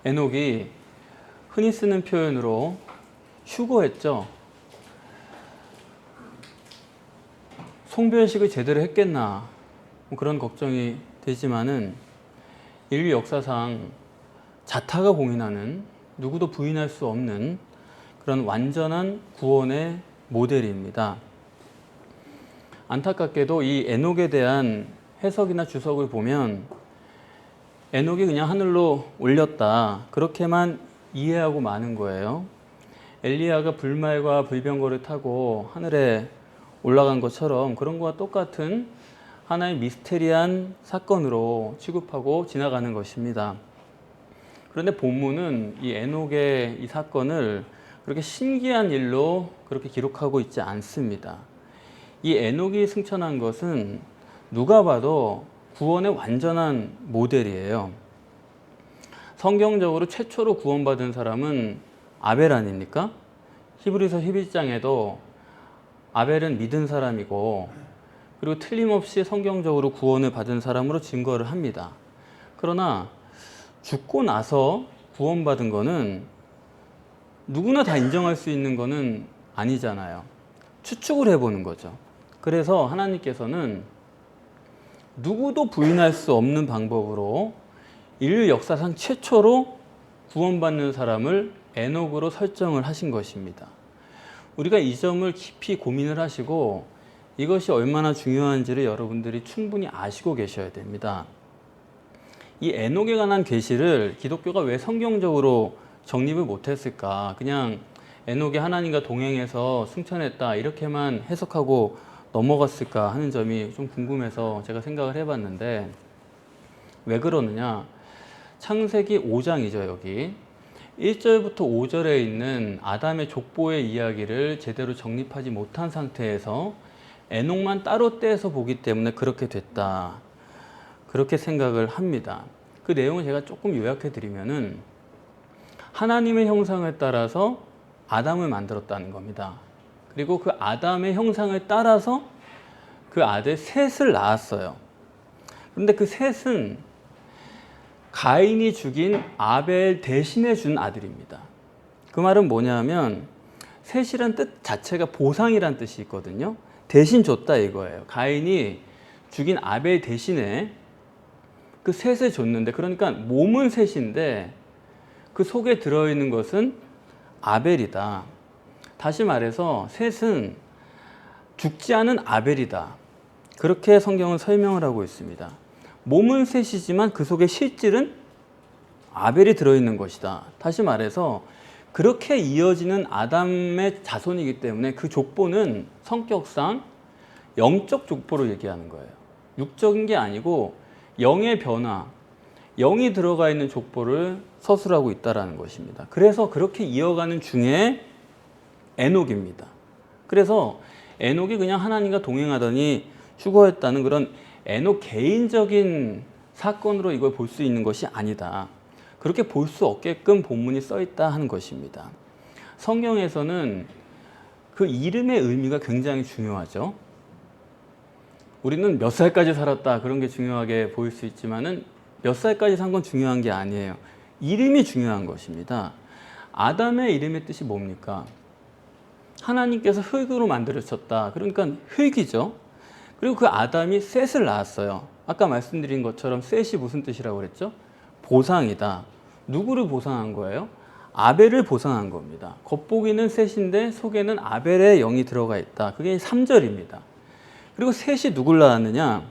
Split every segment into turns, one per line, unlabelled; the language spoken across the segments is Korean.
에녹이 흔히 쓰는 표현으로 휴거했죠. 송변식을 제대로 했겠나 그런 걱정이 되지만은 인류 역사상 자타가 공인하는 누구도 부인할 수 없는 그런 완전한 구원의 모델입니다. 안타깝게도 이 에녹에 대한 해석이나 주석을 보면 에녹이 그냥 하늘로 올렸다 그렇게만 이해하고 마는 거예요. 엘리야가 불말과 불병거를 타고 하늘에 올라간 것처럼 그런 것과 똑같은 하나의 미스테리한 사건으로 취급하고 지나가는 것입니다. 그런데 본문은 이 에녹의 이 사건을 그렇게 신기한 일로 그렇게 기록하고 있지 않습니다. 이 에녹이 승천한 것은 누가 봐도 구원의 완전한 모델이에요. 성경적으로 최초로 구원받은 사람은 아벨 아닙니까? 히브리서 11장에도 아벨은 믿은 사람이고 그리고 틀림없이 성경적으로 구원을 받은 사람으로 증거를 합니다. 그러나 죽고 나서 구원받은 거는 누구나 다 인정할 수 있는 거는 아니잖아요. 추측을 해보는 거죠. 그래서 하나님께서는 누구도 부인할 수 없는 방법으로 인류 역사상 최초로 구원받는 사람을 에녹으로 설정을 하신 것입니다. 우리가 이 점을 깊이 고민을 하시고 이것이 얼마나 중요한지를 여러분들이 충분히 아시고 계셔야 됩니다. 이 에녹에 관한 계시를 기독교가 왜 성경적으로 정립을 못했을까? 그냥 에녹이 하나님과 동행해서 승천했다 이렇게만 해석하고 넘어갔을까 하는 점이 좀 궁금해서 제가 생각을 해봤는데 왜 그러느냐? 창세기 5장이죠 여기 1절부터 5절에 있는 아담의 족보의 이야기를 제대로 정립하지 못한 상태에서 에녹만 따로 떼서 보기 때문에 그렇게 됐다 그렇게 생각을 합니다. 그 내용을 제가 조금 요약해 드리면은 하나님의 형상을 따라서 아담을 만들었다는 겁니다. 그리고 그 아담의 형상을 따라서 그 아들 셋을 낳았어요. 그런데 그 셋은 가인이 죽인 아벨 대신에 준 아들입니다. 그 말은 뭐냐면 셋이란 뜻 자체가 보상이란 뜻이 있거든요. 대신 줬다 이거예요. 가인이 죽인 아벨 대신에 그 셋을 줬는데 그러니까 몸은 셋인데 그 속에 들어있는 것은 아벨이다. 다시 말해서 셋은 죽지 않은 아벨이다. 그렇게 성경은 설명을 하고 있습니다. 몸은 셋이지만 그 속에 실질은 아벨이 들어있는 것이다. 다시 말해서 그렇게 이어지는 아담의 자손이기 때문에 그 족보는 성격상 영적 족보로 얘기하는 거예요. 육적인 게 아니고 영의 변화, 영이 들어가 있는 족보를 서술하고 있다는 것입니다. 그래서 그렇게 이어가는 중에 에녹입니다. 그래서 에녹이 그냥 하나님과 동행하더니 휴거했다는 그런 에녹 개인적인 사건으로 이걸 볼 수 있는 것이 아니다. 그렇게 볼 수 없게끔 본문이 써 있다 하는 것입니다. 성경에서는 그 이름의 의미가 굉장히 중요하죠. 우리는 몇 살까지 살았다 그런 게 중요하게 보일 수 있지만은 몇 살까지 산 건 중요한 게 아니에요. 이름이 중요한 것입니다. 아담의 이름의 뜻이 뭡니까? 하나님께서 흙으로 만들어졌다. 그러니까 흙이죠. 그리고 그 아담이 셋을 낳았어요. 아까 말씀드린 것처럼 셋이 무슨 뜻이라고 그랬죠? 보상이다. 누구를 보상한 거예요? 아벨을 보상한 겁니다. 겉보기는 셋인데 속에는 아벨의 영이 들어가 있다. 그게 3절입니다. 그리고 셋이 누굴 낳았느냐?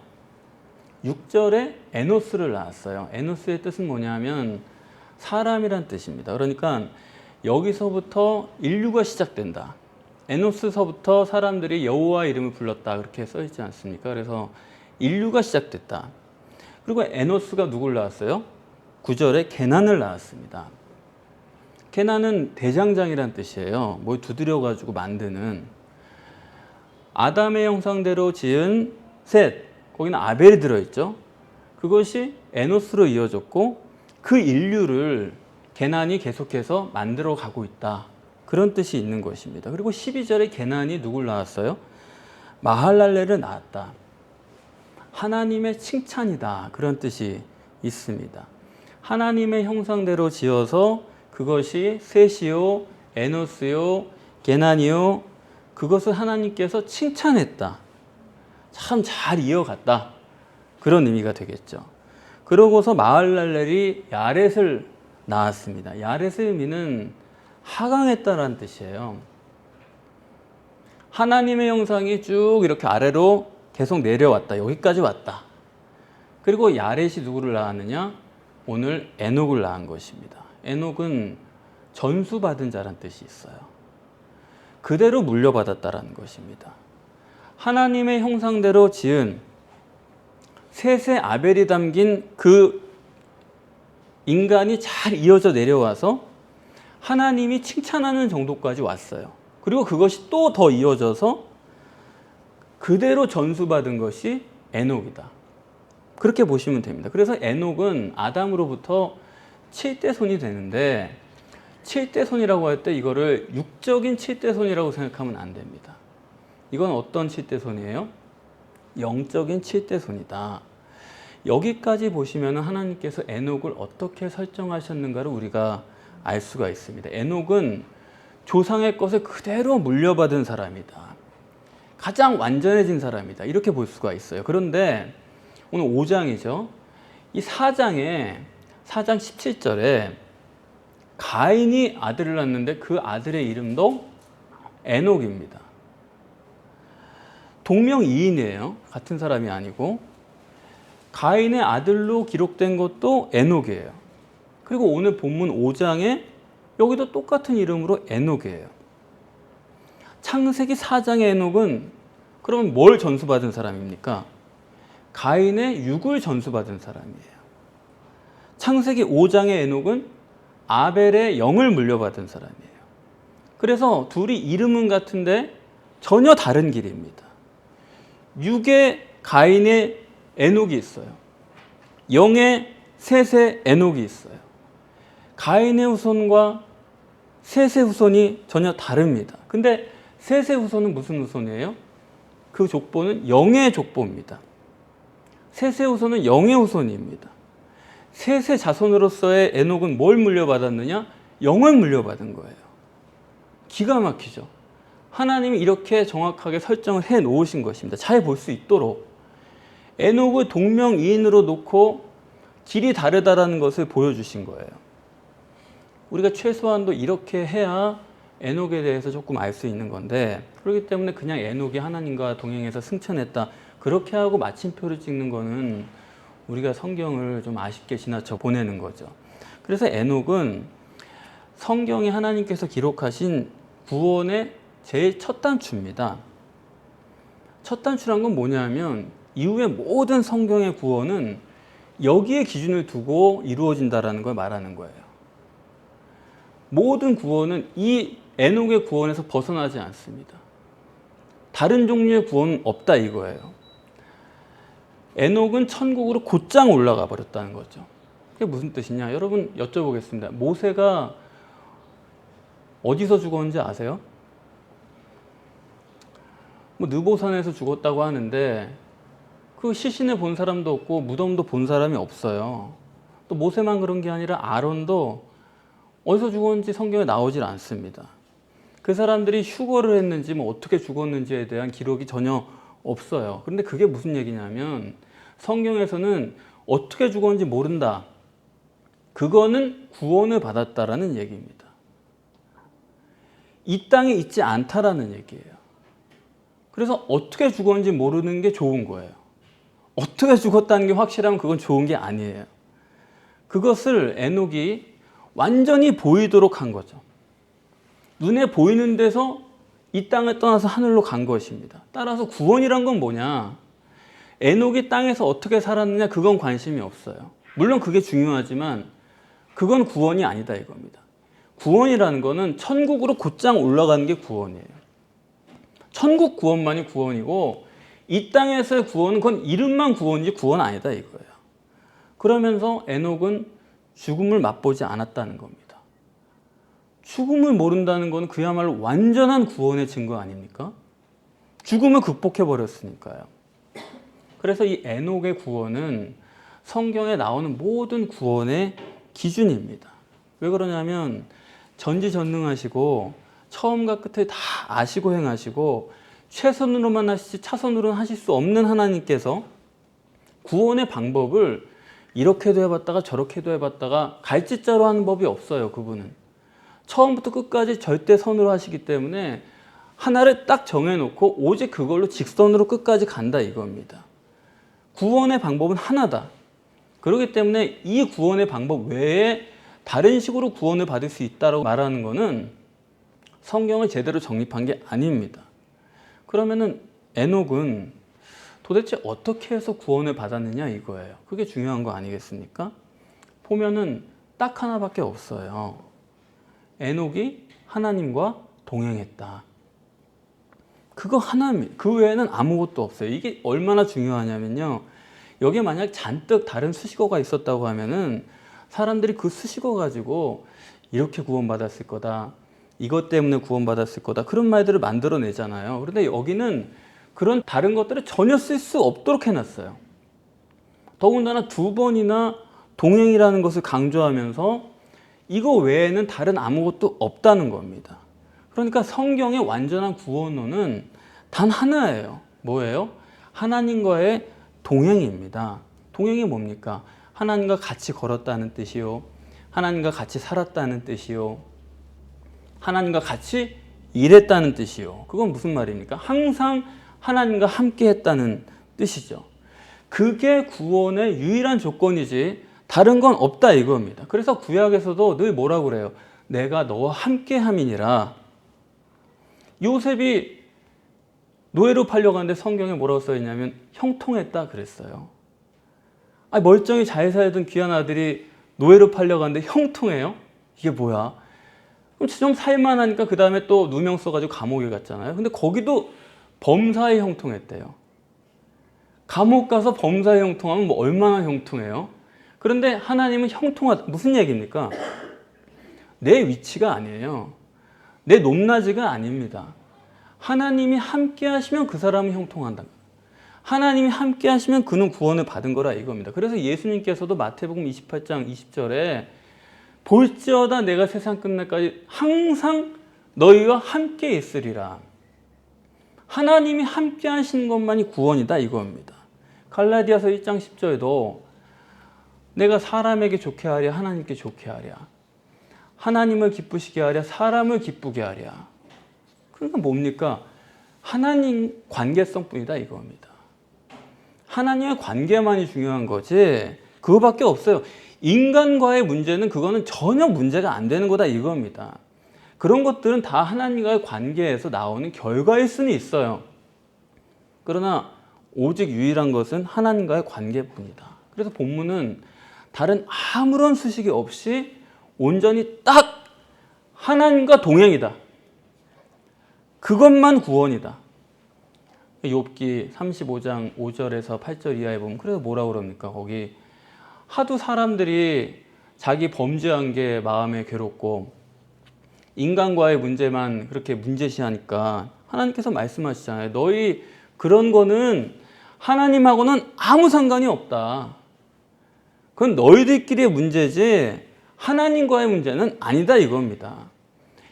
6절에 에노스를 낳았어요. 에노스의 뜻은 뭐냐면 사람이란 뜻입니다. 그러니까 여기서부터 인류가 시작된다. 에노스서부터 사람들이 여호와 이름을 불렀다. 그렇게 써 있지 않습니까? 그래서 인류가 시작됐다. 그리고 에노스가 누굴 낳았어요? 9절에 게난을 낳았습니다. 게난은 대장장이란 뜻이에요. 뭘 두드려가지고 만드는. 아담의 형상대로 지은 셋, 거기는 아벨이 들어있죠. 그것이 에노스로 이어졌고 그 인류를 게난이 계속해서 만들어 가고 있다. 그런 뜻이 있는 것입니다. 그리고 12절에 게난이 누굴 낳았어요? 마할랄레를 낳았다. 하나님의 칭찬이다. 그런 뜻이 있습니다. 하나님의 형상대로 지어서 그것이 셋이요, 에노스요, 게나니요, 그것을 하나님께서 칭찬했다. 참 잘 이어갔다. 그런 의미가 되겠죠. 그러고서 마할랄렐이 야렛을 낳았습니다. 야렛의 의미는 하강했다라는 뜻이에요. 하나님의 형상이 쭉 이렇게 아래로 계속 내려왔다. 여기까지 왔다. 그리고 야렛이 누구를 낳았느냐? 오늘 에녹을 낳은 것입니다. 에녹은 전수받은 자란 뜻이 있어요. 그대로 물려받았다라는 것입니다. 하나님의 형상대로 지은 셋의 아벨이 담긴 그 인간이 잘 이어져 내려와서 하나님이 칭찬하는 정도까지 왔어요. 그리고 그것이 또 더 이어져서 그대로 전수받은 것이 에녹이다. 그렇게 보시면 됩니다. 그래서 에녹은 아담으로부터 7대 손이 되는데 7대 손이라고 할 때 이거를 육적인 7대 손이라고 생각하면 안 됩니다. 이건 어떤 7대 손이에요? 영적인 7대 손이다. 여기까지 보시면 하나님께서 에녹을 어떻게 설정하셨는가를 우리가 알 수가 있습니다. 에녹은 조상의 것을 그대로 물려받은 사람이다. 가장 완전해진 사람이다. 이렇게 볼 수가 있어요. 그런데 오늘 5장이죠. 이 4장 17절에 가인이 아들을 낳는데 그 아들의 이름도 에녹입니다. 동명이인이에요. 같은 사람이 아니고. 가인의 아들로 기록된 것도 에녹이에요. 그리고 오늘 본문 5장에 여기도 똑같은 이름으로 에녹이에요. 창세기 4장의 에녹은 그러면 뭘 전수받은 사람입니까? 가인의 육을 전수받은 사람이에요. 창세기 5장의 에녹은 아벨의 영을 물려받은 사람이에요. 그래서 둘이 이름은 같은데 전혀 다른 길입니다. 육의 가인의 에녹이 있어요. 영의 셋의 에녹이 있어요. 가인의 후손과 셋의 후손이 전혀 다릅니다. 근데 셋의 후손은 무슨 후손이에요? 그 족보는 영의 족보입니다. 셋의 후손은 영의 후손입니다. 셋의 자손으로서의 에녹은 뭘 물려받았느냐? 영을 물려받은 거예요. 기가 막히죠. 하나님이 이렇게 정확하게 설정을 해 놓으신 것입니다. 잘 볼 수 있도록. 에녹을 동명이인으로 놓고 길이 다르다라는 것을 보여주신 거예요. 우리가 최소한도 이렇게 해야 에녹에 대해서 조금 알 수 있는 건데, 그렇기 때문에 그냥 에녹이 하나님과 동행해서 승천했다, 그렇게 하고 마침표를 찍는 거는 우리가 성경을 좀 아쉽게 지나쳐 보내는 거죠. 그래서 에녹은 성경에 하나님께서 기록하신 구원의 제일 첫 단추입니다. 첫 단추란 건 뭐냐면 이후의 모든 성경의 구원은 여기에 기준을 두고 이루어진다는 걸 말하는 거예요. 모든 구원은 이 에녹의 구원에서 벗어나지 않습니다. 다른 종류의 구원은 없다 이거예요. 에녹은 천국으로 곧장 올라가 버렸다는 거죠. 그게 무슨 뜻이냐? 여러분 여쭤보겠습니다. 모세가 어디서 죽었는지 아세요? 뭐 느보산에서 죽었다고 하는데 그 시신을 본 사람도 없고 무덤도 본 사람이 없어요. 또 모세만 그런 게 아니라 아론도 어디서 죽었는지 성경에 나오질 않습니다. 그 사람들이 휴거를 했는지 뭐 어떻게 죽었는지에 대한 기록이 전혀 없어요. 그런데 그게 무슨 얘기냐면 성경에서는 어떻게 죽었는지 모른다. 그거는 구원을 받았다라는 얘기입니다. 이 땅에 있지 않다라는 얘기예요. 그래서 어떻게 죽었는지 모르는 게 좋은 거예요. 어떻게 죽었다는 게 확실하면 그건 좋은 게 아니에요. 그것을 에녹이 완전히 보이도록 한 거죠. 눈에 보이는 데서 이 땅을 떠나서 하늘로 간 것입니다. 따라서 구원이란 건 뭐냐? 에녹이 땅에서 어떻게 살았느냐, 그건 관심이 없어요. 물론 그게 중요하지만 그건 구원이 아니다 이겁니다. 구원이라는 거는 천국으로 곧장 올라가는 게 구원이에요. 천국 구원만이 구원이고 이 땅에서의 구원은 그건 이름만 구원이지 구원 아니다 이거예요. 그러면서 에녹은 죽음을 맛보지 않았다는 겁니다. 죽음을 모른다는 건 그야말로 완전한 구원의 증거 아닙니까? 죽음을 극복해 버렸으니까요. 그래서 이 에녹의 구원은 성경에 나오는 모든 구원의 기준입니다. 왜 그러냐면 전지전능하시고 처음과 끝을 다 아시고 행하시고 최선으로만 하시지 차선으로는 하실 수 없는 하나님께서 구원의 방법을 이렇게도 해봤다가 저렇게도 해봤다가 갈짓자로 하는 법이 없어요. 그분은 처음부터 끝까지 절대선으로 하시기 때문에 하나를 딱 정해놓고 오직 그걸로 직선으로 끝까지 간다 이겁니다. 구원의 방법은 하나다. 그렇기 때문에 이 구원의 방법 외에 다른 식으로 구원을 받을 수 있다고 말하는 것은 성경을 제대로 정립한 게 아닙니다. 그러면은 에녹은 도대체 어떻게 해서 구원을 받았느냐 이거예요. 그게 중요한 거 아니겠습니까? 보면은 딱 하나밖에 없어요. 에녹이 하나님과 동행했다. 그거 하나입니다. 그 외에는 아무것도 없어요. 이게 얼마나 중요하냐면요. 여기에 만약 잔뜩 다른 수식어가 있었다고 하면은 사람들이 그 수식어 가지고 이렇게 구원받았을 거다. 이것 때문에 구원받았을 거다. 그런 말들을 만들어내잖아요. 그런데 여기는 그런 다른 것들을 전혀 쓸 수 없도록 해놨어요. 더군다나 두 번이나 동행이라는 것을 강조하면서 이거 외에는 다른 아무것도 없다는 겁니다. 그러니까 성경의 완전한 구원론은 단 하나예요. 뭐예요? 하나님과의 동행입니다. 동행이 뭡니까? 하나님과 같이 걸었다는 뜻이요. 하나님과 같이 살았다는 뜻이요. 하나님과 같이 일했다는 뜻이요. 그건 무슨 말입니까? 항상 하나님과 함께 했다는 뜻이죠. 그게 구원의 유일한 조건이지 다른 건 없다 이겁니다. 그래서 구약에서도 늘 뭐라고 그래요? 내가 너와 함께 함이니라. 요셉이 노예로 팔려가는데 성경에 뭐라고 써있냐면 형통했다 그랬어요. 아니, 멀쩡히 잘 살던 귀한 아들이 노예로 팔려가는데 형통해요? 이게 뭐야? 그럼 좀 살만하니까 그 다음에 또 누명 써가지고 감옥에 갔잖아요. 근데 거기도 범사에 형통했대요. 감옥 가서 범사에 형통하면 뭐 얼마나 형통해요? 그런데 하나님은 형통하다. 무슨 얘기입니까? 내 위치가 아니에요. 내 높낮이가 아닙니다. 하나님이 함께 하시면 그 사람은 형통한다. 하나님이 함께 하시면 그는 구원을 받은 거라 이겁니다. 그래서 예수님께서도 마태복음 28장 20절에 볼지어다 내가 세상 끝날까지 항상 너희와 함께 있으리라. 하나님이 함께 하시는 것만이 구원이다 이겁니다. 갈라디아서 1장 10절에도 내가 사람에게 좋게 하랴 하나님께 좋게 하랴 하나님을 기쁘시게 하랴 사람을 기쁘게 하랴. 그러니까 뭡니까? 하나님 관계성뿐이다 이겁니다. 하나님의 관계만이 중요한 거지 그거밖에 없어요. 인간과의 문제는 그거는 전혀 문제가 안 되는 거다 이겁니다. 그런 것들은 다 하나님과의 관계에서 나오는 결과일 수는 있어요. 그러나 오직 유일한 것은 하나님과의 관계뿐이다. 그래서 본문은 다른 아무런 수식이 없이 온전히 딱 하나님과 동행이다. 그것만 구원이다. 욥기 35장 5절에서 8절 이하에 보면 그래서 뭐라고 그럽니까? 거기 하도 사람들이 자기 범죄한 게 마음에 괴롭고 인간과의 문제만 그렇게 문제시하니까 하나님께서 말씀하시잖아요. 너희 그런 거는 하나님하고는 아무 상관이 없다. 그건 너희들끼리의 문제지 하나님과의 문제는 아니다 이겁니다.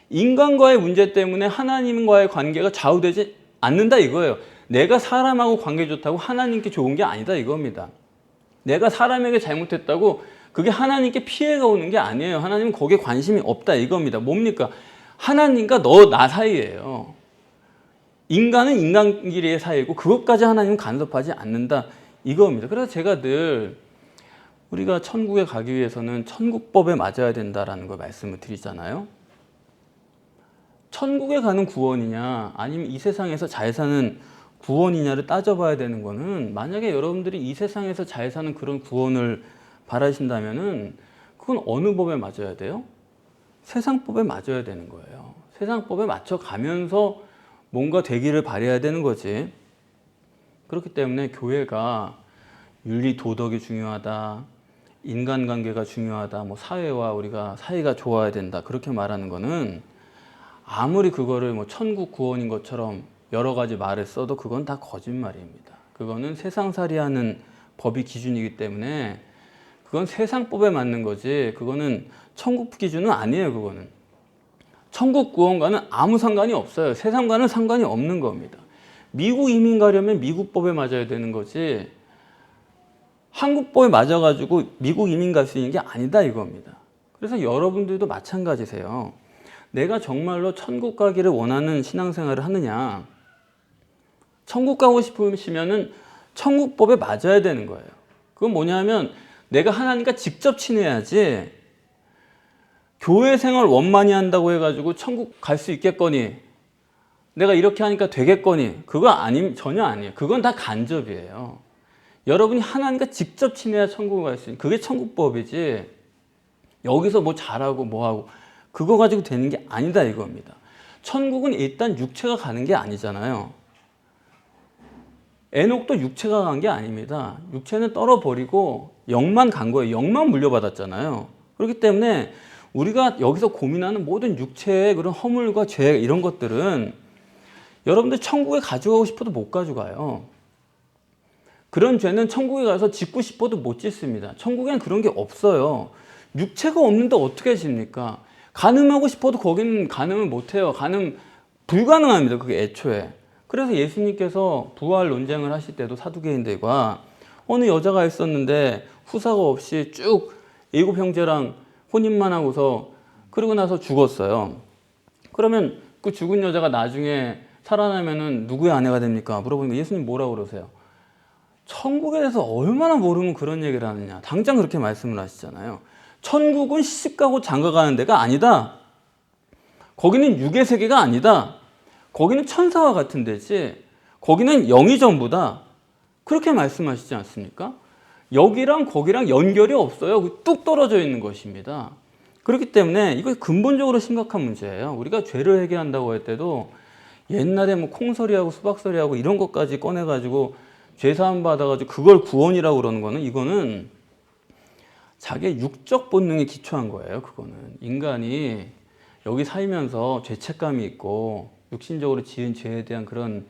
인간과의 문제 때문에 하나님과의 관계가 좌우되지 않는다 이거예요. 내가 사람하고 관계 좋다고 하나님께 좋은 게 아니다 이겁니다. 내가 사람에게 잘못했다고 그게 하나님께 피해가 오는 게 아니에요. 하나님은 거기에 관심이 없다 이겁니다. 뭡니까? 하나님과 너 나 사이예요. 인간은 인간끼리의 사이고 그것까지 하나님은 간섭하지 않는다 이겁니다. 그래서 제가 늘 우리가 천국에 가기 위해서는 천국법에 맞아야 된다라는 걸 말씀을 드리잖아요. 천국에 가는 구원이냐 아니면 이 세상에서 잘 사는 구원이냐를 따져봐야 되는 거는 만약에 여러분들이 이 세상에서 잘 사는 그런 구원을 바라신다면은 그건 어느 법에 맞아야 돼요? 세상법에 맞아야 되는 거예요. 세상법에 맞춰가면서 뭔가 되기를 바라야 되는 거지. 그렇기 때문에 교회가 윤리 도덕이 중요하다, 인간관계가 중요하다, 뭐 사회와 우리가 사이가 좋아야 된다 그렇게 말하는 거는 아무리 그거를 뭐 천국 구원인 것처럼 여러 가지 말을 써도 그건 다 거짓말입니다. 그거는 세상살이하는 법이 기준이기 때문에 그건 세상법에 맞는 거지 그거는 천국 기준은 아니에요. 그거는 천국 구원과는 아무 상관이 없어요. 세상과는 상관이 없는 겁니다. 미국 이민 가려면 미국 법에 맞아야 되는 거지 한국 법에 맞아가지고 미국 이민 갈 수 있는 게 아니다 이겁니다. 그래서 여러분들도 마찬가지세요. 내가 정말로 천국 가기를 원하는 신앙생활을 하느냐, 천국 가고 싶으시면은 천국법에 맞아야 되는 거예요. 그건 뭐냐면 내가 하나님과 직접 친해야지 교회 생활 원만히 한다고 해가지고 천국 갈 수 있겠거니 내가 이렇게 하니까 되겠거니 그거 전혀 아니에요. 그건 다 간접이에요. 여러분이 하나님과 직접 친해야 천국을 갈 수 있는 그게 천국법이지 여기서 뭐 잘하고 뭐하고 그거 가지고 되는 게 아니다 이겁니다. 천국은 일단 육체가 가는 게 아니잖아요. 에녹도 육체가 간 게 아닙니다. 육체는 떨어버리고 영만 간 거예요. 영만 물려받았잖아요. 그렇기 때문에 우리가 여기서 고민하는 모든 육체의 그런 허물과 죄 이런 것들은 여러분들 천국에 가져가고 싶어도 못 가져가요. 그런 죄는 천국에 가서 짓고 싶어도 못 짓습니다. 천국에는 그런 게 없어요. 육체가 없는데 어떻게 짓니까? 간음하고 싶어도 거기는 간음을 못해요. 간음 불가능합니다. 그게 애초에. 그래서 예수님께서 부활 논쟁을 하실 때도 사두개인들과 어느 여자가 있었는데 후사가 없이 쭉 7 형제랑 혼인만 하고서 그러고 나서 죽었어요. 그러면 그 죽은 여자가 나중에 살아나면은 누구의 아내가 됩니까? 물어보니까 예수님 뭐라고 그러세요? 천국에 대해서 얼마나 모르면 그런 얘기를 하느냐. 당장 그렇게 말씀을 하시잖아요. 천국은 시집가고 장가가는 데가 아니다. 거기는 육의 세계가 아니다. 거기는 천사와 같은 데지. 거기는 영이 전부다. 그렇게 말씀하시지 않습니까? 여기랑 거기랑 연결이 없어요. 뚝 떨어져 있는 것입니다. 그렇기 때문에 이거 근본적으로 심각한 문제예요. 우리가 죄를 회개한다고 할 때도 옛날에 뭐 콩소리하고 수박소리하고 이런 것까지 꺼내가지고 죄사함 받아가지고 그걸 구원이라고 그러는 거는 이거는 자기의 육적 본능에 기초한 거예요. 그거는 인간이 여기 살면서 죄책감이 있고 육신적으로 지은 죄에 대한 그런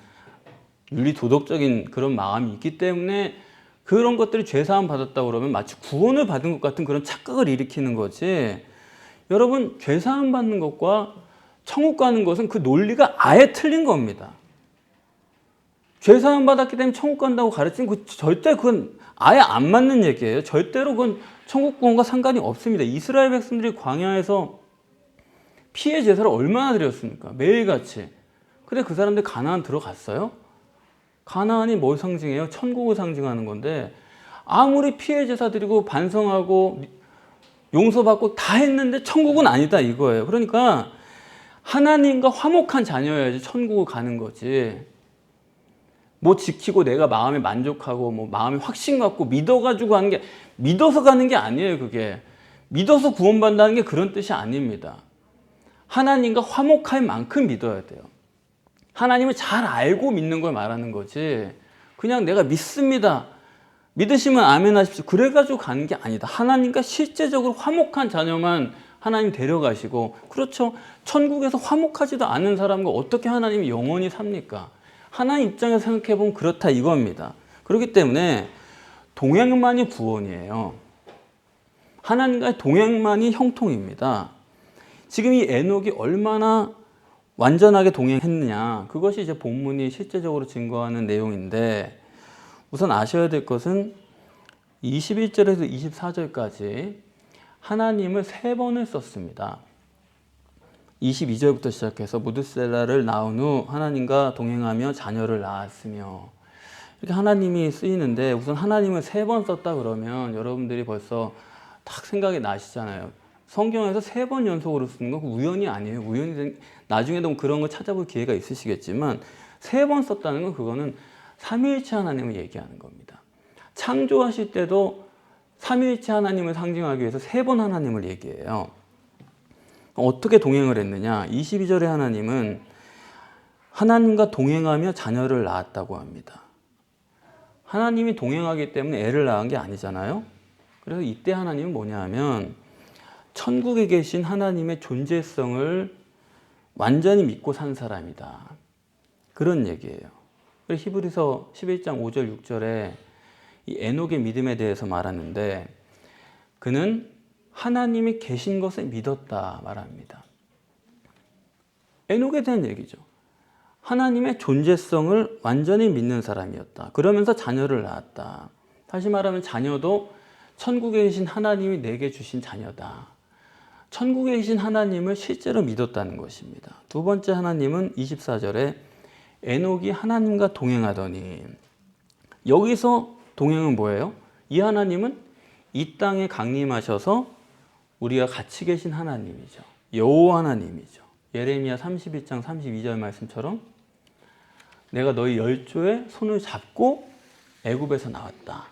윤리 도덕적인 그런 마음이 있기 때문에 그런 것들이 죄사함 받았다고 그러면 마치 구원을 받은 것 같은 그런 착각을 일으키는 거지. 여러분 죄사함 받는 것과 천국 가는 것은 그 논리가 아예 틀린 겁니다. 죄사함 받았기 때문에 천국 간다고 가르치는 그 절대 그건 아예 안 맞는 얘기예요. 절대로 그건 천국 구원과 상관이 없습니다. 이스라엘 백성들이 광야에서 피해 제사를 얼마나 드렸습니까? 매일같이. 근데 그 사람들 가나안 들어갔어요? 가나안이 뭘 상징해요? 천국을 상징하는 건데 아무리 피해 제사 드리고 반성하고 용서받고 다 했는데 천국은 아니다 이거예요. 그러니까 하나님과 화목한 자녀여야지 천국을 가는 거지. 뭐 지키고 내가 마음에 만족하고 뭐 마음에 확신 갖고 믿어가지고 하는 게 믿어서 가는 게 아니에요. 그게 믿어서 구원받는다는 게 그런 뜻이 아닙니다. 하나님과 화목할 만큼 믿어야 돼요. 하나님을 잘 알고 믿는 걸 말하는 거지 그냥 내가 믿습니다. 믿으시면 아멘 하십시오. 그래가지고 가는 게 아니다. 하나님과 실제적으로 화목한 자녀만 하나님 데려가시고 그렇죠. 천국에서 화목하지도 않은 사람과 어떻게 하나님이 영원히 삽니까? 하나님 입장에서 생각해보면 그렇다 이겁니다. 그렇기 때문에 동행만이 구원이에요. 하나님과의 동행만이 형통입니다. 지금 이 에녹이 얼마나 완전하게 동행했느냐 그것이 이제 본문이 실제적으로 증거하는 내용인데 우선 아셔야 될 것은 21절에서 24절까지 하나님을 3번을 썼습니다. 22절부터 시작해서 무드셀라를 낳은 후 하나님과 동행하며 자녀를 낳았으며 이렇게 하나님이 쓰이는데 우선 하나님을 3번 썼다 그러면 여러분들이 벌써 딱 생각이 나시잖아요. 성경에서 3번 연속으로 쓰는 건 우연이 아니에요. 우연이 나중에도 그런 거 찾아볼 기회가 있으시겠지만 3번 썼다는 건 그거는 삼위일체 하나님을 얘기하는 겁니다. 창조하실 때도 삼위일체 하나님을 상징하기 위해서 3번 하나님을 얘기해요. 어떻게 동행을 했느냐? 22절에 하나님은 하나님과 동행하며 자녀를 낳았다고 합니다. 하나님이 동행하기 때문에 애를 낳은 게 아니잖아요. 그래서 이때 하나님은 뭐냐 하면 천국에 계신 하나님의 존재성을 완전히 믿고 산 사람이다. 그런 얘기예요. 히브리서 11장 5절 6절에 이 에녹의 믿음에 대해서 말하는데 그는 하나님이 계신 것을 믿었다 말합니다. 에녹에 대한 얘기죠. 하나님의 존재성을 완전히 믿는 사람이었다. 그러면서 자녀를 낳았다. 다시 말하면 자녀도 천국에 계신 하나님이 내게 주신 자녀다. 천국에 계신 하나님을 실제로 믿었다는 것입니다. 두 번째 하나님은 24절에 에녹이 하나님과 동행하더니, 여기서 동행은 뭐예요? 이 하나님은 이 땅에 강림하셔서 우리가 같이 계신 하나님이죠. 여호와 하나님이죠. 예레미야 31장 32절 말씀처럼 내가 너희 열조의 손을 잡고 애굽에서 나왔다.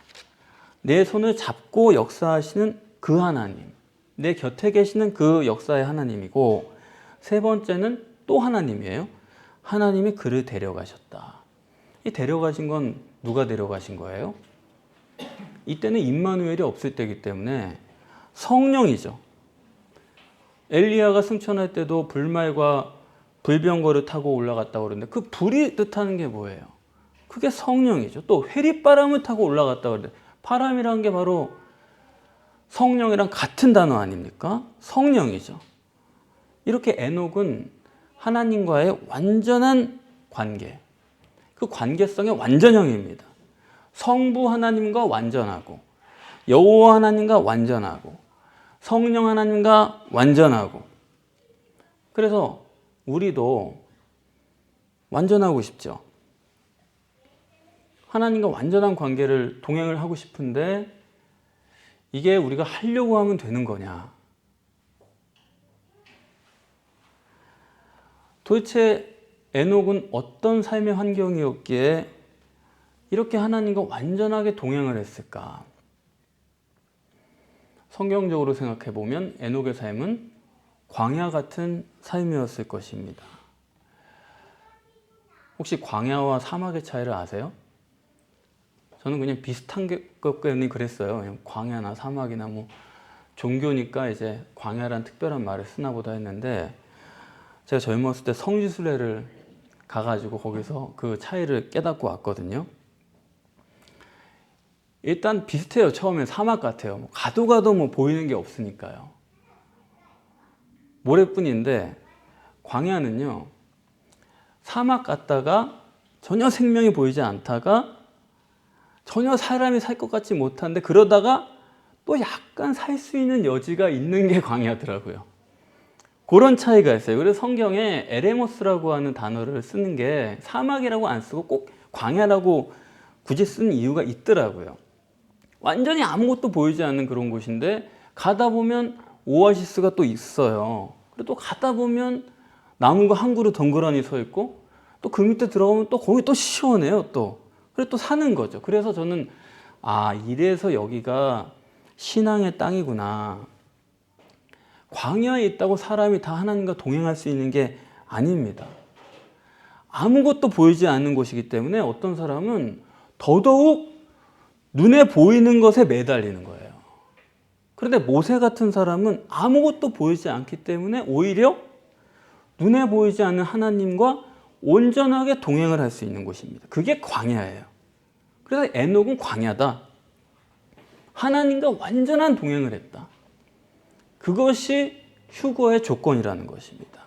내 손을 잡고 역사하시는 그 하나님, 내 곁에 계시는 그 역사의 하나님이고, 세 번째는 또 하나님이에요. 하나님이 그를 데려가셨다. 이 데려가신 건 누가 데려가신 거예요? 이때는 임마누엘이 없을 때이기 때문에 성령이죠. 엘리야가 승천할 때도 불말과 불병거를 타고 올라갔다고 그러는데 그 불이 뜻하는 게 뭐예요? 그게 성령이죠. 또 회리바람을 타고 올라갔다고 그러는데 바람이라는 게 바로 성령이랑 같은 단어 아닙니까? 성령이죠. 이렇게 에녹은 하나님과의 완전한 관계, 그 관계성의 완전형입니다. 성부 하나님과 완전하고, 여호와 하나님과 완전하고, 성령 하나님과 완전하고. 그래서 우리도 완전하고 싶죠. 하나님과 완전한 관계를 동행을 하고 싶은데 이게 우리가 하려고 하면 되는 거냐? 도대체 에녹은 어떤 삶의 환경이었기에 이렇게 하나님과 완전하게 동행을 했을까? 성경적으로 생각해 보면 에녹의 삶은 광야 같은 삶이었을 것입니다. 혹시 광야와 사막의 차이를 아세요? 저는 그냥 비슷한 것 때문에 그랬어요. 그냥 광야나 사막이나 뭐 종교니까 이제 광야란 특별한 말을 쓰나 보다 했는데, 제가 젊었을 때 성지순례를 가가지고 거기서 그 차이를 깨닫고 왔거든요. 일단 비슷해요. 처음엔 사막 같아요. 가도 뭐 보이는 게 없으니까요. 모래뿐인데, 광야는요, 사막 갔다가 전혀 생명이 보이지 않다가 전혀 사람이 살 것 같지 못한데 그러다가 또 약간 살 수 있는 여지가 있는 게 광야더라고요. 그런 차이가 있어요. 그래서 성경에 에레모스라고 하는 단어를 쓰는 게 사막이라고 안 쓰고 꼭 광야라고 굳이 쓰는 이유가 있더라고요. 완전히 아무것도 보이지 않는 그런 곳인데 가다 보면 오아시스가 또 있어요. 그리고 또 가다 보면 나무가 한 그루 덩그러니 서 있고, 또 그 밑에 들어가면 또 거기 또 시원해요. 또 그래서 또 사는 거죠. 그래서 저는 이래서 여기가 신앙의 땅이구나. 광야에 있다고 사람이 다 하나님과 동행할 수 있는 게 아닙니다. 아무것도 보이지 않는 곳이기 때문에 어떤 사람은 더더욱 눈에 보이는 것에 매달리는 거예요. 그런데 모세 같은 사람은 아무것도 보이지 않기 때문에 오히려 눈에 보이지 않는 하나님과 온전하게 동행을 할 수 있는 곳입니다. 그게 광야예요. 그래서 에녹은 광야다. 하나님과 완전한 동행을 했다. 그것이 휴거의 조건이라는 것입니다.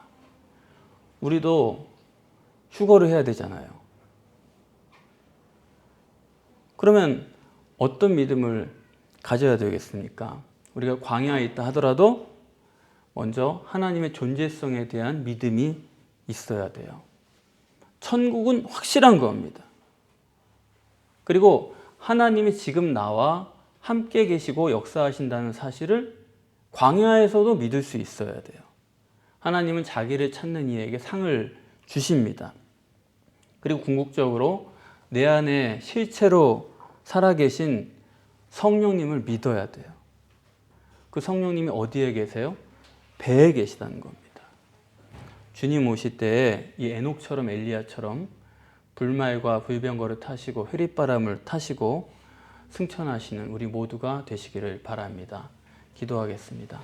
우리도 휴거를 해야 되잖아요. 그러면 어떤 믿음을 가져야 되겠습니까? 우리가 광야에 있다 하더라도 먼저 하나님의 존재성에 대한 믿음이 있어야 돼요. 천국은 확실한 겁니다. 그리고 하나님이 지금 나와 함께 계시고 역사하신다는 사실을 광야에서도 믿을 수 있어야 돼요. 하나님은 자기를 찾는 이에게 상을 주십니다. 그리고 궁극적으로 내 안에 실체로 살아계신 성령님을 믿어야 돼요. 그 성령님이 어디에 계세요? 배에 계시다는 겁니다. 주님 오실 때에 이 에녹처럼 엘리야처럼 불말과 불병거를 타시고 회리바람을 타시고 승천하시는 우리 모두가 되시기를 바랍니다. 기도하겠습니다.